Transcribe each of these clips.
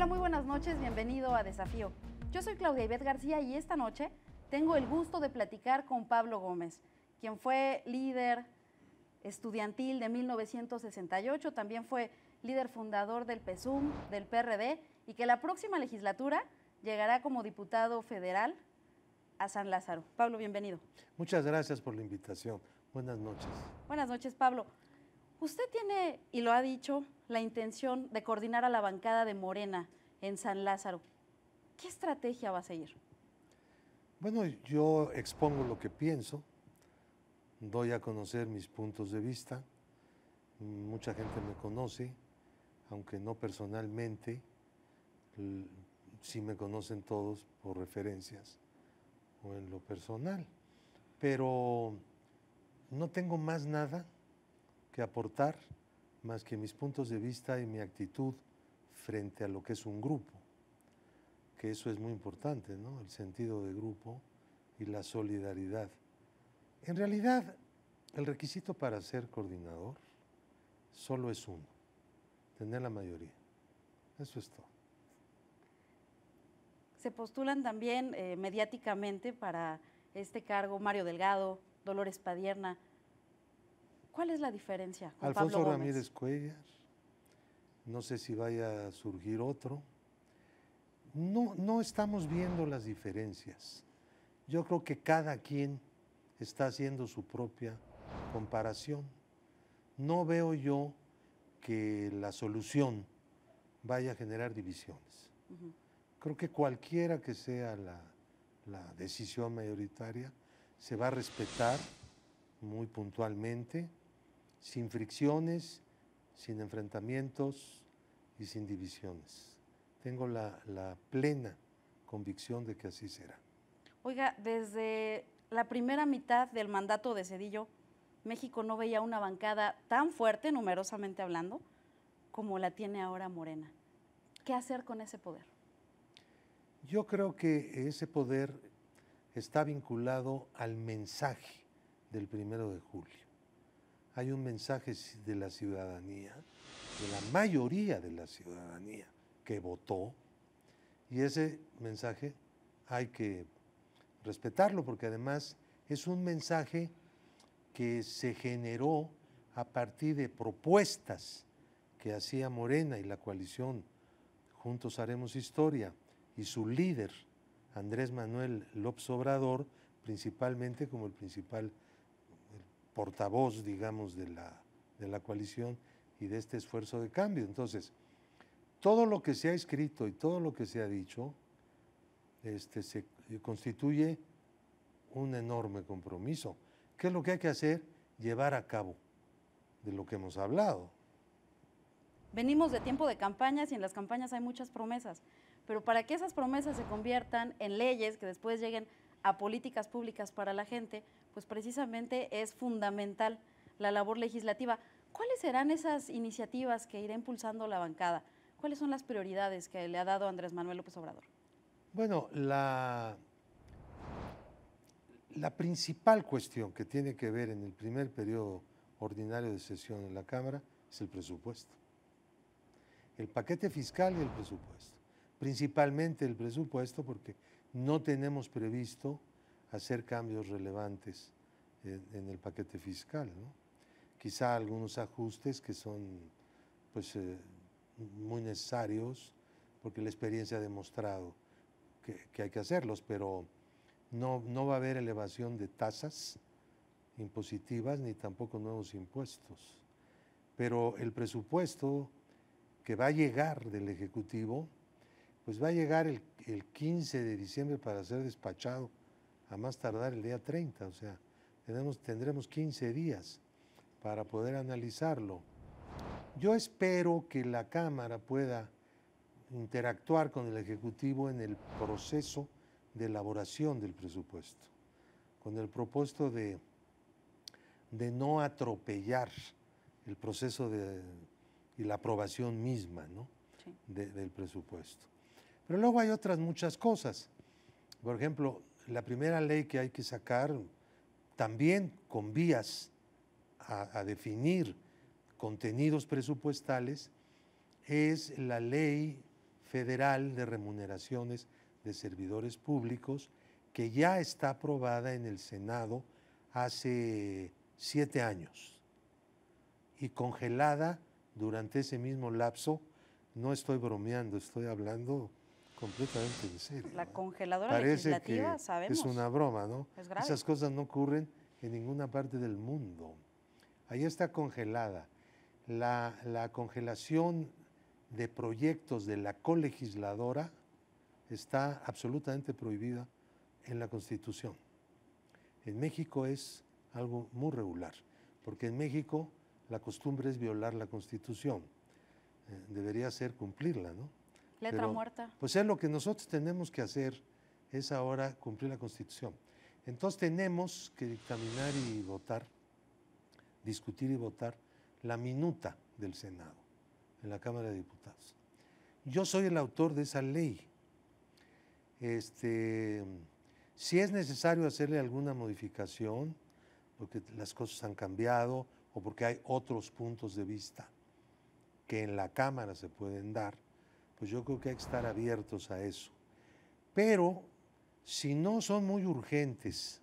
muy buenas noches, bienvenido a Desafío. Yo soy Claudia Ivette García y esta noche tengo el gusto de platicar con Pablo Gómez, quien fue líder estudiantil de 1968, también fue líder fundador del PSUM, del PRD, y que la próxima legislatura llegará como diputado federal a San Lázaro. Pablo, bienvenido. Muchas gracias por la invitación. Buenas noches. Buenas noches, Pablo. Usted tiene, y lo ha dicho, la intención de coordinar a la bancada de Morena en San Lázaro. ¿Qué estrategia va a seguir? Bueno, yo expongo lo que pienso, doy a conocer mis puntos de vista. Mucha gente me conoce, aunque no personalmente, sí me conocen todos por referencias o en lo personal. Pero no tengo más nada que aportar más que mis puntos de vista y mi actitud frente a lo que es un grupo, que eso es muy importante, ¿no? El sentido de grupo y la solidaridad. En realidad, el requisito para ser coordinador solo es uno, tener la mayoría. Eso es todo. Se postulan también mediáticamente para este cargo Mario Delgado, Dolores Padierna. ¿Cuál es la diferencia con Alfonso Pablo Ramírez Cuellar, no sé si vaya a surgir otro. No estamos viendo las diferencias. Yo creo que cada quien está haciendo su propia comparación. No veo yo que la solución vaya a generar divisiones. Creo que cualquiera que sea la decisión mayoritaria se va a respetar muy puntualmente, sin fricciones, sin enfrentamientos y sin divisiones. Tengo la plena convicción de que así será. Oiga, desde la primera mitad del mandato de Zedillo, México no veía una bancada tan fuerte, numerosamente hablando, como la tiene ahora Morena. ¿Qué hacer con ese poder? Yo creo que ese poder está vinculado al mensaje del 1 de julio. Hay un mensaje de la ciudadanía, de la mayoría de la ciudadanía que votó, y ese mensaje hay que respetarlo porque además es un mensaje que se generó a partir de propuestas que hacía Morena y la coalición Juntos Haremos Historia y su líder, Andrés Manuel López Obrador, principalmente como el principal portavoz, digamos, de la coalición y de este esfuerzo de cambio. Entonces, todo lo que se ha escrito y todo lo que se ha dicho se constituye un enorme compromiso. ¿Qué es lo que hay que hacer? Llevar a cabo de lo que hemos hablado. Venimos de tiempo de campañas y en las campañas hay muchas promesas, pero para que esas promesas se conviertan en leyes que después lleguen a políticas públicas para la gente, pues precisamente es fundamental la labor legislativa. ¿Cuáles serán esas iniciativas que irá impulsando la bancada? ¿Cuáles son las prioridades que le ha dado Andrés Manuel López Obrador? Bueno, la principal cuestión que tiene que ver en el primer periodo ordinario de sesión en la Cámara es el presupuesto. El paquete fiscal y el presupuesto. Principalmente el presupuesto porque no tenemos previsto hacer cambios relevantes en el paquete fiscal, ¿no? Quizá algunos ajustes que son pues, muy necesarios porque la experiencia ha demostrado que hay que hacerlos, pero no va a haber elevación de tasas impositivas ni tampoco nuevos impuestos. Pero el presupuesto que va a llegar del Ejecutivo, pues va a llegar el 15 de diciembre para ser despachado a más tardar el día 30, o sea, tendremos 15 días para poder analizarlo. Yo espero que la Cámara pueda interactuar con el Ejecutivo en el proceso de elaboración del presupuesto, con el propósito de no atropellar el proceso y la aprobación misma, ¿no? Sí. Del presupuesto. Pero luego hay otras muchas cosas. Por ejemplo, la primera ley que hay que sacar también con vías a definir contenidos presupuestales es la ley federal de remuneraciones de servidores públicos que ya está aprobada en el Senado hace 7 años y congelada durante ese mismo lapso. No estoy bromeando, estoy hablando completamente en serio. La congeladora Parece legislativa, que sabemos. es una broma, ¿no? Es grave. Esas cosas no ocurren en ninguna parte del mundo. Ahí está congelada. La congelación de proyectos de la colegisladora está absolutamente prohibida en la Constitución. En México es algo muy regular, porque en México la costumbre es violar la Constitución. Debería ser cumplirla, ¿no? Letra Pero, muerta. pues es lo que nosotros tenemos que hacer, es ahora cumplir la Constitución. Entonces tenemos que dictaminar y votar, discutir y votar la minuta del Senado en la Cámara de Diputados. Yo soy el autor de esa ley. Si es necesario hacerle alguna modificación, porque las cosas han cambiado o porque hay otros puntos de vista que en la Cámara se pueden dar, pues yo creo que hay que estar abiertos a eso. Pero si no son muy urgentes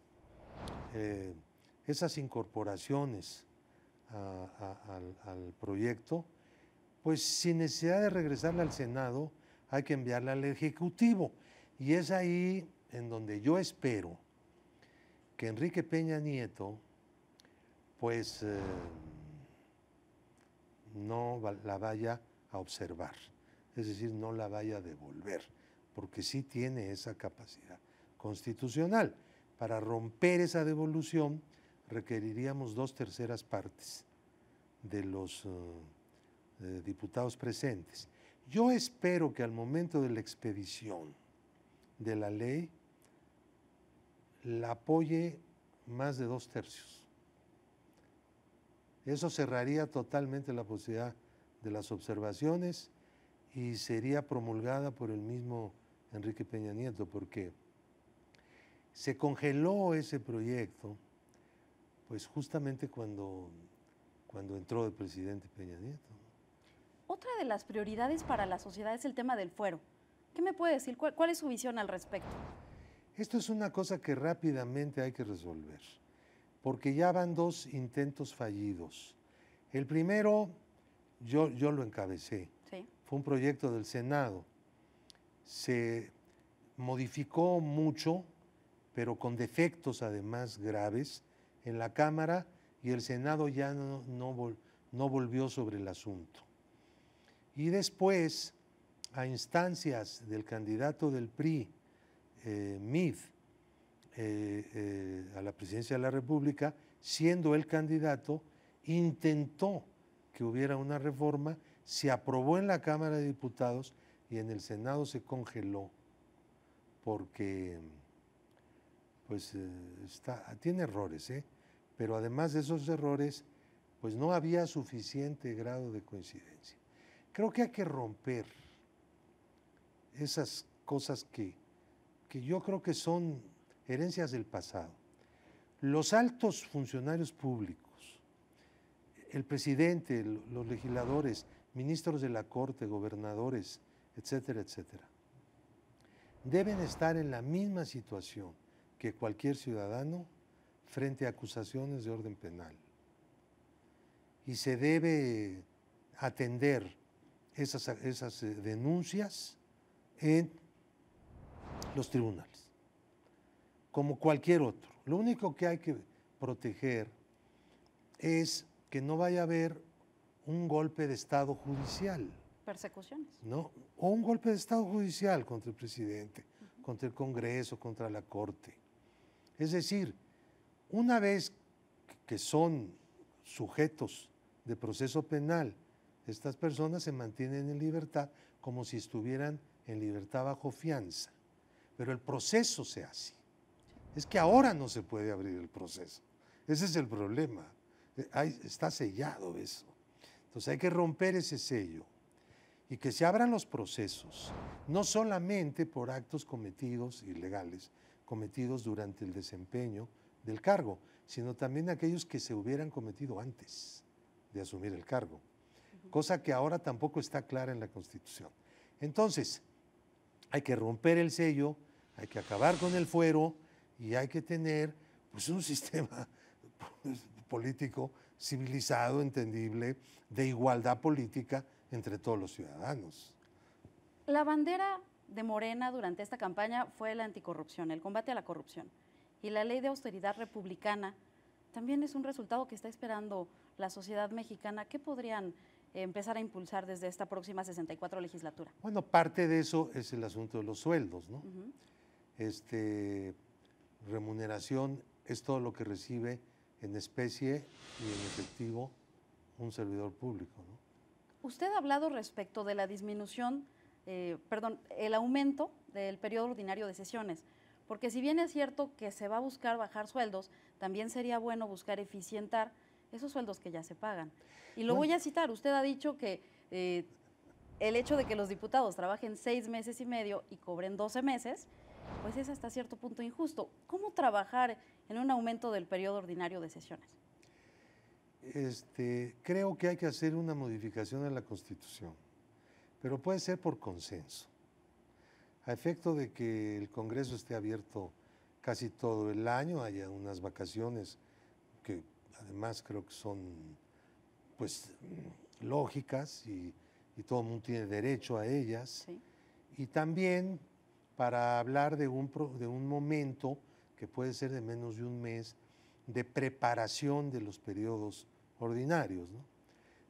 esas incorporaciones al proyecto, pues sin necesidad de regresarla al Senado, hay que enviarla al Ejecutivo. Y es ahí en donde yo espero que Enrique Peña Nieto, pues no la vaya a observar, es decir, no la vaya a devolver, porque sí tiene esa capacidad constitucional. Para romper esa devolución requeriríamos 2/3 partes de los diputados presentes. Yo espero que al momento de la expedición de la ley la apoye más de 2/3. Eso cerraría totalmente la posibilidad de las observaciones y sería promulgada por el mismo Enrique Peña Nieto, porque se congeló ese proyecto, pues justamente cuando entró el presidente Peña Nieto. Otra de las prioridades para la sociedad es el tema del fuero. ¿Qué me puede decir? ¿Cuál es su visión al respecto? Esto es una cosa que rápidamente hay que resolver, porque ya van 2 intentos fallidos. El primero, yo lo encabecé. Sí. Fue un proyecto del Senado. Se modificó mucho, pero con defectos además graves, en la Cámara, y el Senado ya no volvió sobre el asunto. Y después, a instancias del candidato del PRI, Mid, a la presidencia de la República, siendo el candidato, intentó que hubiera una reforma, se aprobó en la Cámara de Diputados y en el Senado se congeló porque pues tiene errores, pero además de esos errores, pues no había suficiente grado de coincidencia. Creo que hay que romper esas cosas que yo creo que son herencias del pasado. Los altos funcionarios públicos, el presidente, los legisladores, ministros de la Corte, gobernadores, etcétera, etcétera, deben estar en la misma situación que cualquier ciudadano frente a acusaciones de orden penal. Y se debe atender esas denuncias en los tribunales, como cualquier otro. Lo único que hay que proteger es que no vaya a haber un golpe de Estado judicial. Persecuciones. ¿No? O un golpe de Estado judicial contra el presidente, contra el Congreso, contra la Corte. Es decir, una vez que son sujetos de proceso penal, estas personas se mantienen en libertad como si estuvieran en libertad bajo fianza. Pero el proceso se hace. Es que ahora no se puede abrir el proceso. Ese es el problema. Está sellado eso. Entonces hay que romper ese sello y que se abran los procesos, no solamente por actos cometidos ilegales, cometidos durante el desempeño del cargo, sino también aquellos que se hubieran cometido antes de asumir el cargo, cosa que ahora tampoco está clara en la Constitución. Entonces, hay que romper el sello, hay que acabar con el fuero y hay que tener pues, un sistema político civilizado, entendible, de igualdad política entre todos los ciudadanos. La bandera de Morena durante esta campaña fue la anticorrupción, el combate a la corrupción. Y la ley de austeridad republicana también es un resultado que está esperando la sociedad mexicana. ¿Qué podrían empezar a impulsar desde esta próxima 64 legislatura? Bueno, parte de eso es el asunto de los sueldos, ¿no? Remuneración es todo lo que recibe en especie y en efectivo un servidor público, ¿no? Usted ha hablado respecto de la disminución, el aumento del periodo ordinario de sesiones, porque si bien es cierto que se va a buscar bajar sueldos, también sería bueno buscar eficientar esos sueldos que ya se pagan. Y lo voy a citar, usted ha dicho que el hecho de que los diputados trabajen 6 meses y medio y cobren 12 meses, pues es hasta cierto punto injusto. ¿Cómo trabajar en un aumento del periodo ordinario de sesiones? Creo que hay que hacer una modificación en la Constitución, pero puede ser por consenso, a efecto de que el Congreso esté abierto casi todo el año, haya unas vacaciones que además creo que son pues lógicas y todo el mundo tiene derecho a ellas, Sí. Y también para hablar de un momento que puede ser de menos de un mes de preparación de los periodos ordinarios, ¿no?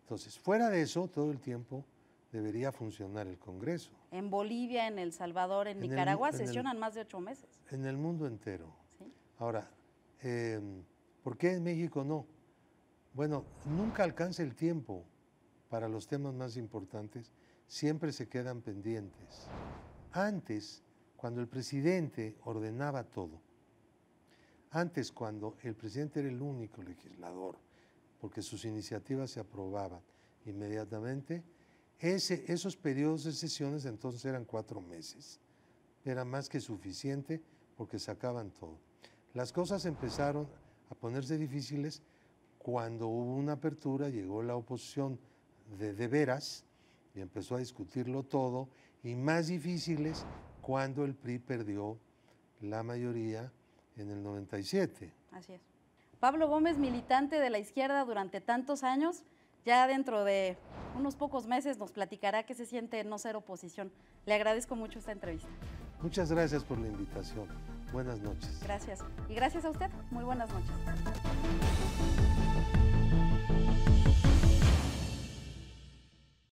Entonces, fuera de eso, todo el tiempo debería funcionar el Congreso. En Bolivia, en El Salvador, en Nicaragua sesionan más de 8 meses. En el mundo entero. ¿Sí? Ahora, ¿por qué en México no? Bueno, nunca alcanza el tiempo para los temas más importantes, siempre se quedan pendientes. Antes, cuando el presidente ordenaba todo, antes cuando el presidente era el único legislador, porque sus iniciativas se aprobaban inmediatamente, esos periodos de sesiones entonces eran 4 meses. Era más que suficiente porque sacaban todo. Las cosas empezaron a ponerse difíciles cuando hubo una apertura, llegó la oposición de veras y empezó a discutirlo todo, y más difíciles cuando el PRI perdió la mayoría en el 97. Así es. Pablo Gómez, militante de la izquierda durante tantos años, ya dentro de unos pocos meses nos platicará qué se siente no ser oposición. Le agradezco mucho esta entrevista. Muchas gracias por la invitación. Buenas noches. Gracias. Y gracias a usted. Muy buenas noches.